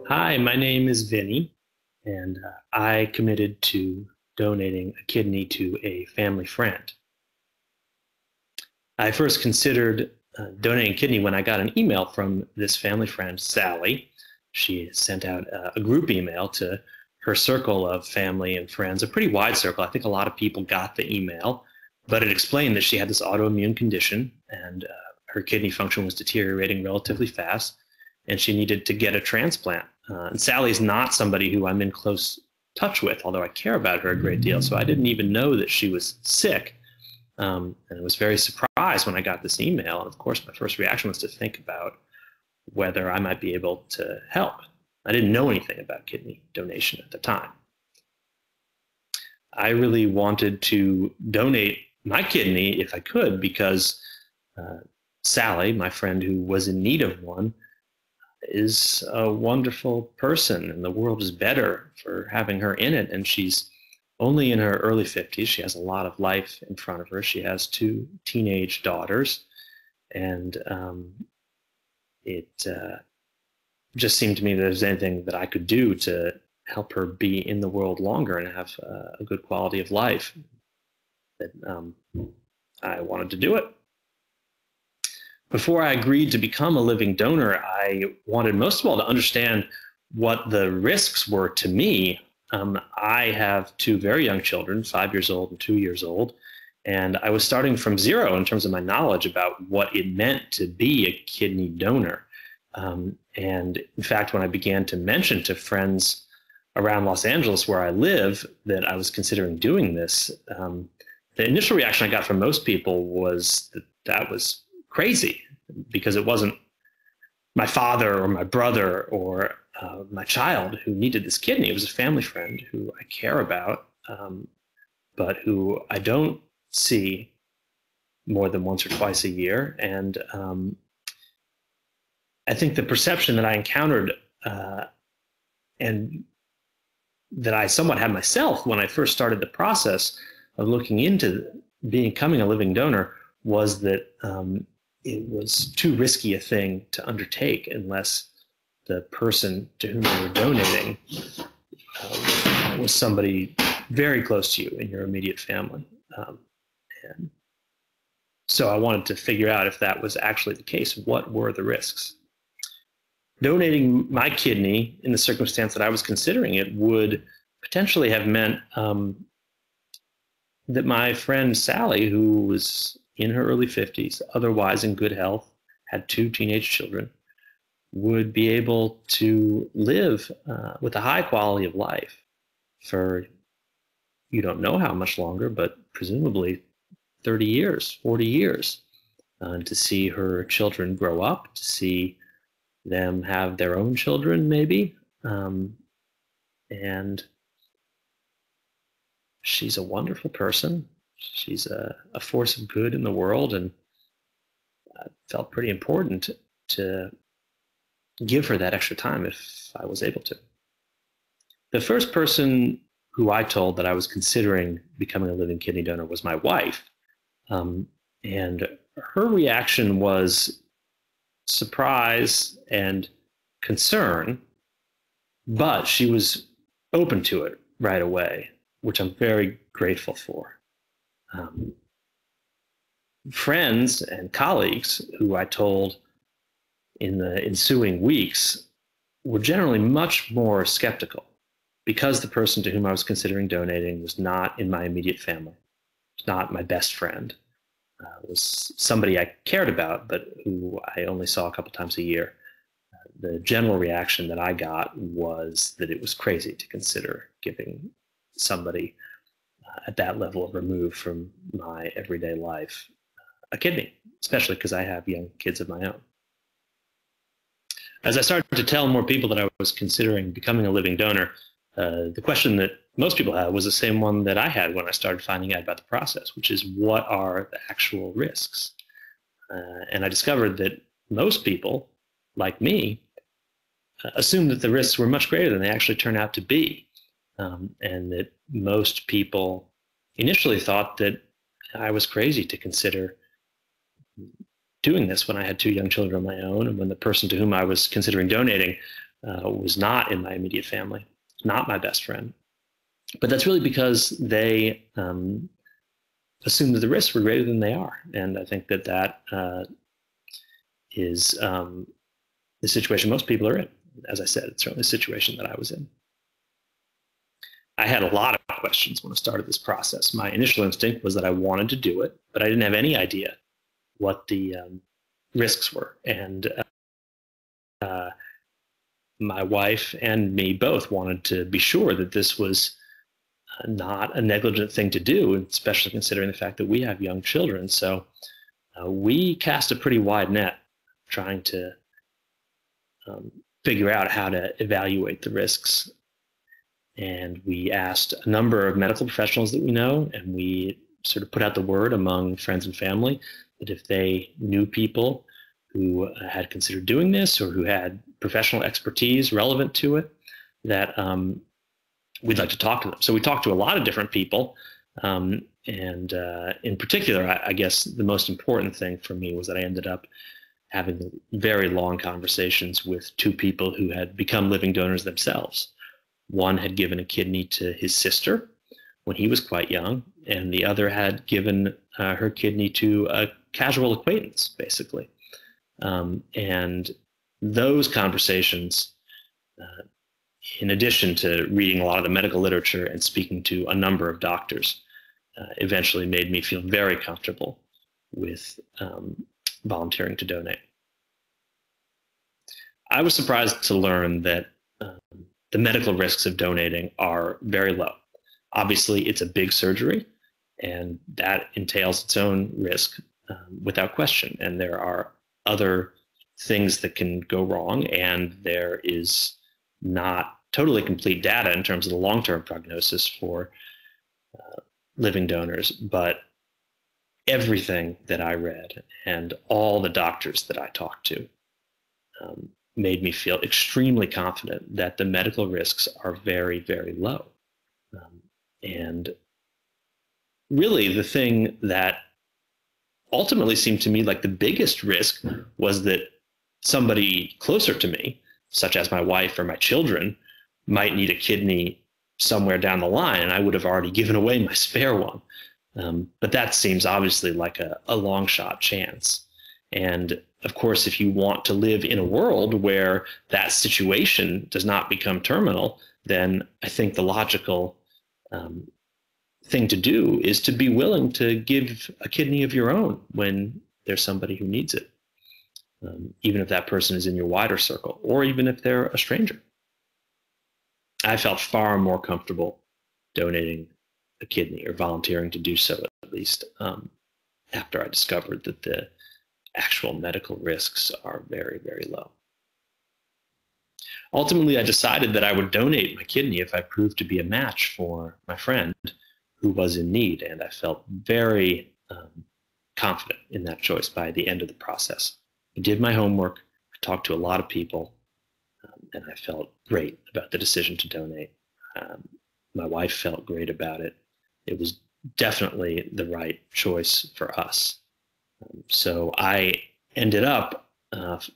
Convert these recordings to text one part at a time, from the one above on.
Hi, my name is Vinnie, and I committed to donating a kidney to a family friend. I first considered donating a kidney when I got an email from this family friend, Sally. She sent out a group email to her circle of family and friends, a pretty wide circle. I think a lot of people got the email, but it explained that she had this autoimmune condition and her kidney function was deteriorating relatively fast, and she needed to get a transplant. And Sally's not somebody who I'm in close touch with, although I care about her a great deal. So I didn't even know that she was sick. And I was very surprised when I got this email. And of course, my first reaction was to think about whether I might be able to help. I didn't know anything about kidney donation at the time. I really wanted to donate my kidney if I could because Sally, my friend who was in need of one, is a wonderful person, and the world is better for having her in it. And she's only in her early 50s. She has a lot of life in front of her. She has two teenage daughters, and it just seemed to me that there's anything that I could do to help her be in the world longer and have a good quality of life, that I wanted to do it. Before I agreed to become a living donor, I wanted most of all to understand what the risks were to me. I have two very young children, 5 years old and 2 years old, and I was starting from zero in terms of my knowledge about what it meant to be a kidney donor. And in fact, when I began to mention to friends around Los Angeles where I live that I was considering doing this, the initial reaction I got from most people was that that was crazy, because it wasn't my father or my brother or my child who needed this kidney. It was a family friend who I care about, but who I don't see more than once or twice a year. And I think the perception that I encountered and that I somewhat had myself when I first started the process of looking into becoming a living donor was that it was too risky a thing to undertake unless the person to whom you were donating was somebody very close to you in your immediate family. And so I wanted to figure out if that was actually the case. What were the risks? Donating my kidney in the circumstance that I was considering it would potentially have meant that my friend Sally, who was in her early 50s, otherwise in good health, had two teenage children, would be able to live with a high quality of life for, you don't know how much longer, but presumably 30 years, 40 years, to see her children grow up, to see them have their own children, maybe. And she's a wonderful person. She's a force of good in the world, and felt pretty important to give her that extra time if I was able to. The first person who I told that I was considering becoming a living kidney donor was my wife. And her reaction was surprise and concern, but she was open to it right away, which I'm very grateful for. Friends and colleagues who I told in the ensuing weeks were generally much more skeptical, because the person to whom I was considering donating was not in my immediate family, was not my best friend, was somebody I cared about, but who I only saw a couple times a year. The general reaction that I got was that it was crazy to consider giving somebody at that level of remove from my everyday life a kidney, especially because I have young kids of my own. As I started to tell more people that I was considering becoming a living donor, the question that most people had was the same one that I had when I started finding out about the process, which is, what are the actual risks? And I discovered that most people, like me, assumed that the risks were much greater than they actually turned out to be. And that most people initially thought that I was crazy to consider doing this when I had 2 young children of my own, and when the person to whom I was considering donating was not in my immediate family, not my best friend. But that's really because they assume that the risks were greater than they are. And I think that is the situation most people are in. As I said, it's certainly a situation that I was in. I had a lot of questions when I started this process. My initial instinct was that I wanted to do it, but I didn't have any idea what the risks were. And my wife and me both wanted to be sure that this was not a negligent thing to do, especially considering the fact that we have young children. So we cast a pretty wide net trying to figure out how to evaluate the risks. And we asked a number of medical professionals that we know, and we sort of put out the word among friends and family that if they knew people who had considered doing this or who had professional expertise relevant to it, that we'd like to talk to them. So we talked to a lot of different people. And in particular, I guess the most important thing for me was that I ended up having very long conversations with 2 people who had become living donors themselves. One had given a kidney to his sister when he was quite young, and the other had given her kidney to a casual acquaintance, basically. And those conversations, in addition to reading a lot of the medical literature and speaking to a number of doctors, eventually made me feel very comfortable with volunteering to donate. I was surprised to learn that the medical risks of donating are very low. Obviously, it's a big surgery, and that entails its own risk without question. And there are other things that can go wrong, and there is not totally complete data in terms of the long-term prognosis for living donors. But everything that I read and all the doctors that I talked to made me feel extremely confident that the medical risks are very, very low. And really the thing that ultimately seemed to me like the biggest risk was that somebody closer to me, such as my wife or my children, might need a kidney somewhere down the line, and I would have already given away my spare one. But that seems obviously like a long shot chance. And of course, if you want to live in a world where that situation does not become terminal, then I think the logical thing to do is to be willing to give a kidney of your own when there's somebody who needs it, even if that person is in your wider circle, or even if they're a stranger. I felt far more comfortable donating a kidney or volunteering to do so, at least after I discovered that the actual medical risks are very, very low. Ultimately, I decided that I would donate my kidney if I proved to be a match for my friend who was in need, and I felt very confident in that choice by the end of the process. I did my homework, I talked to a lot of people, and I felt great about the decision to donate. My wife felt great about it. It was definitely the right choice for us. So I ended up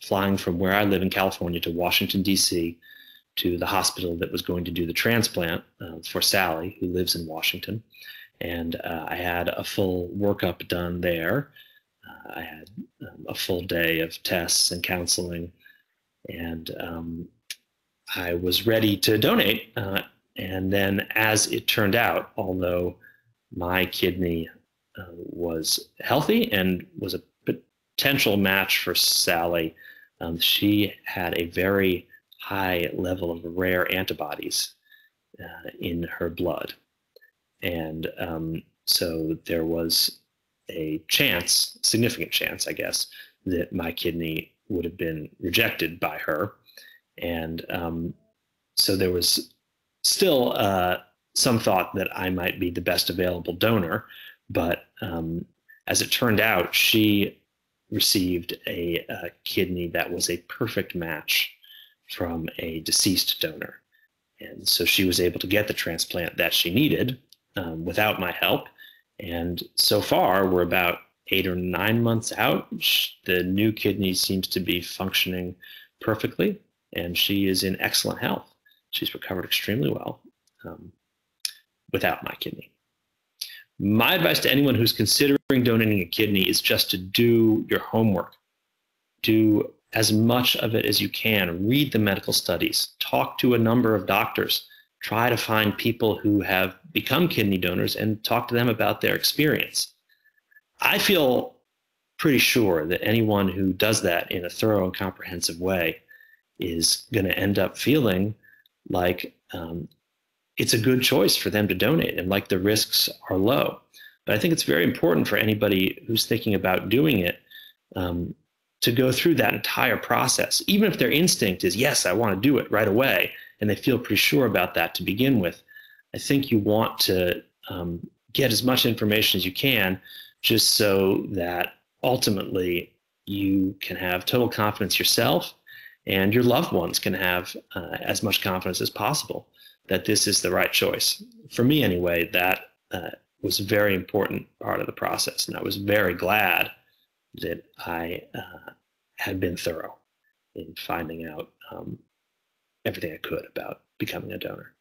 flying from where I live in California to Washington, D.C., to the hospital that was going to do the transplant for Sally, who lives in Washington. And I had a full workup done there. I had a full day of tests and counseling, and I was ready to donate. And then, as it turned out, although my kidney was healthy and was a potential match for Sally, she had a very high level of rare antibodies in her blood. And so there was a chance, significant chance, I guess, that my kidney would have been rejected by her. And so there was still some thought that I might be the best available donor. But as it turned out, she received a kidney that was a perfect match from a deceased donor. And so she was able to get the transplant that she needed without my help. And so far, we're about 8 or 9 months out, the new kidney seems to be functioning perfectly, and she is in excellent health. She's recovered extremely well without my kidney. My advice to anyone who's considering donating a kidney is just to do your homework. Do as much of it as you can. Read the medical studies. Talk to a number of doctors. Try to find people who have become kidney donors and talk to them about their experience. I feel pretty sure that anyone who does that in a thorough and comprehensive way is going to end up feeling like it's a good choice for them to donate and like the risks are low. But I think it's very important for anybody who's thinking about doing it to go through that entire process, even if their instinct is, yes, I want to do it right away, and they feel pretty sure about that to begin with. I think you want to get as much information as you can, just so that ultimately you can have total confidence yourself, and your loved ones can have as much confidence as possible that this is the right choice. For me, anyway, that was a very important part of the process, and I was very glad that I had been thorough in finding out everything I could about becoming a donor.